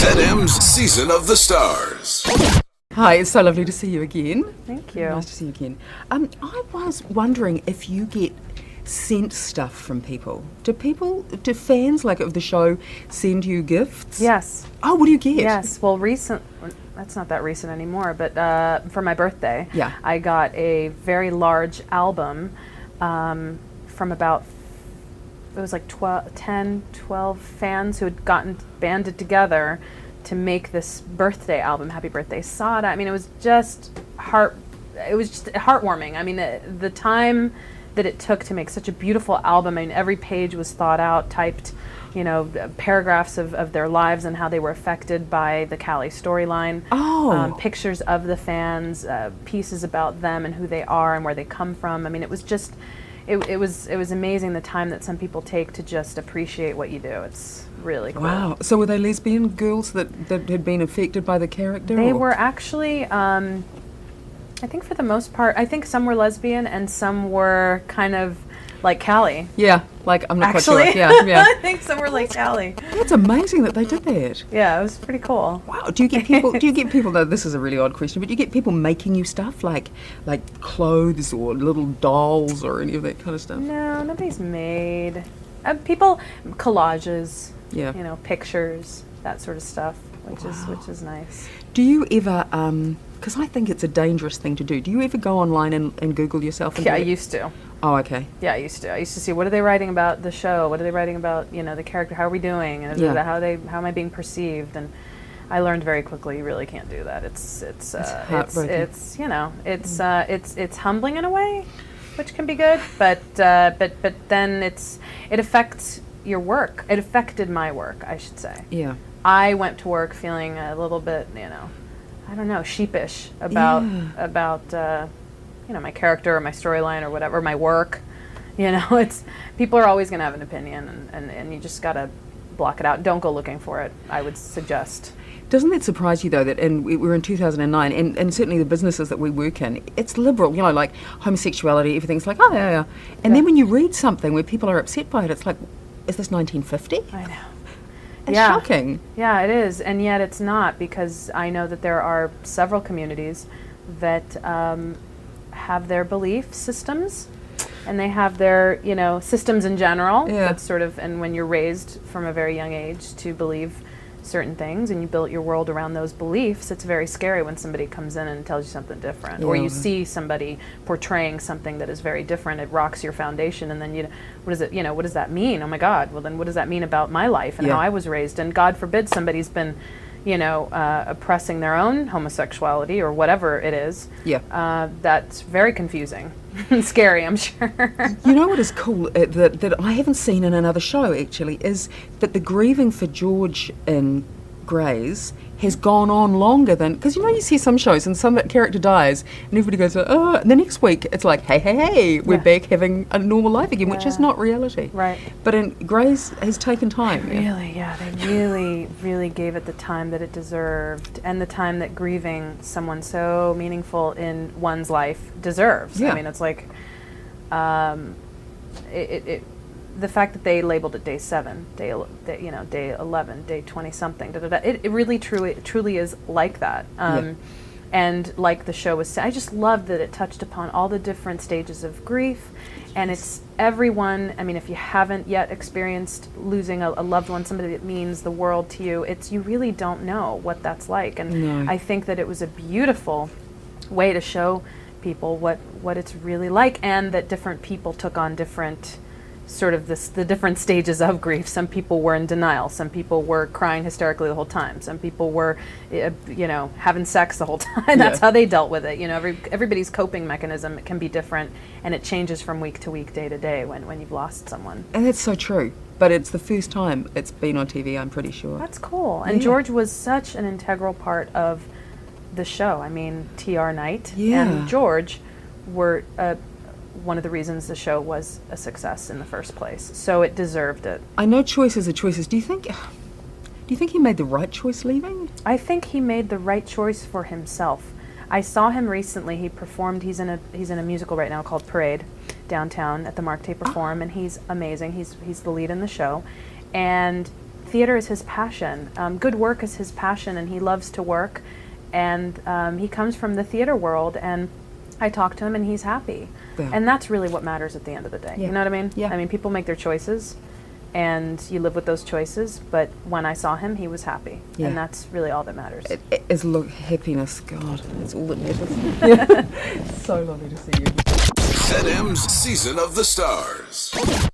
ZM's Season of the Stars. Hi, it's so lovely to see you again. Thank you. Nice to see you again. I was wondering if you get sent stuff from people. Do fans of the show send you gifts? Yes. Oh, what do you get? Yes. Well, that's not that recent anymore, but for my birthday, yeah, I got a very large album from about, it was like 12 fans who had banded together to make this birthday album, Happy Birthday Sara. I mean, it was just heartwarming. I mean, the time that it took to make such a beautiful album. I mean, every page was thought out, typed, paragraphs of their lives and how they were affected by the Callie storyline. Oh. Pictures of the fans, pieces about them and who they are and where they come from. I mean, it was just, it was amazing the time that some people take to just appreciate what you do. It's really cool. Wow. So were they lesbian girls that had been affected by the character? They were actually, I think for the most part, I think some were lesbian and some were kind of like Callie. Yeah, I'm not actually, quite sure. Yeah. I think some were like Callie. That's amazing that they did that. Yeah, it was pretty cool. Wow. Do you get people, though, this is a really odd question, but do you get people making you stuff like clothes or little dolls or any of that kind of stuff? No, nobody's made. People, collages, yeah, pictures, that sort of stuff, which is nice. Do you ever, because I think it's a dangerous thing to do you ever go online and Google yourself? Yeah, I used to. Oh, okay. Yeah, I used to see what are they writing about the show, what are they writing about, the character, how are we doing, and how am I being perceived, and I learned very quickly you really can't do that. It's humbling in a way, which can be good, but then it affects your work. It affected my work, I should say. Yeah. I went to work feeling a little bit, I don't know, sheepish about my character or my storyline or whatever, my work. It's people are always going to have an opinion, and you just got to block it out. Don't go looking for it, I would suggest. Doesn't that surprise you, though, that we're in 2009, and certainly the businesses that we work in, it's liberal, like homosexuality, everything's like, oh, yeah. And then when you read something where people are upset by it, it's like, is this 1950? I know. It's shocking. Yeah, it is, and yet it's not, because I know that there are several communities that have their belief systems, and they have their, systems in general. Yeah. That's sort of, and when you're raised from a very young age to believe certain things, and you build your world around those beliefs, it's very scary when somebody comes in and tells you something different, or you see somebody portraying something that is very different. It rocks your foundation, and then what does that mean? Oh my God! Well, then what does that mean about my life and how I was raised? And God forbid somebody's been, oppressing their own homosexuality or whatever it is. Yeah. That's very confusing and scary, I'm sure. You know what is cool that I haven't seen in another show, actually, is that the grieving for George in Grey's has gone on longer than, because you see some shows and some character dies and everybody goes, oh, and the next week it's like, hey, we're back having a normal life again, which is not reality. Right. But in Grey's has taken time. Really, they really, really gave it the time that it deserved, and the time that grieving someone so meaningful in one's life deserves. Yeah. I mean, it's like, the fact that they labeled it day 7, day 11, day 20 something, it really truly is like that. And like the show was, I just loved that it touched upon all the different stages of grief, and it's everyone. I mean, if you haven't yet experienced losing a loved one, somebody that means the world to you, you really don't know what that's like. And I think that it was a beautiful way to show people what it's really like, and that different people took on different sort of the different stages of grief. Some people were in denial. Some people were crying hysterically the whole time. Some people were, having sex the whole time. That's how they dealt with it. Everybody's coping mechanism can be different, and it changes from week to week, day to day when you've lost someone. And that's so true. But it's the first time it's been on TV, I'm pretty sure. That's cool. And George was such an integral part of the show. I mean, T.R. Knight and George were one of the reasons the show was a success in the first place. So it deserved it. I know choices are choices. Do you think he made the right choice leaving? I think he made the right choice for himself. I saw him recently. He performed. He's in a musical right now called Parade, downtown at the Mark Taper Forum, and he's amazing. He's the lead in the show, and theater is his passion. Good work is his passion, and he loves to work. And he comes from the theater world, and I talk to him, and he's happy. Yeah. And that's really what matters at the end of the day. Yeah. You know what I mean? Yeah. I mean, people make their choices, and you live with those choices. But when I saw him, he was happy, Yeah. and that's really all that matters. It is happiness. God, that's all that matters. So lovely to see you. ZM's Season of the Stars.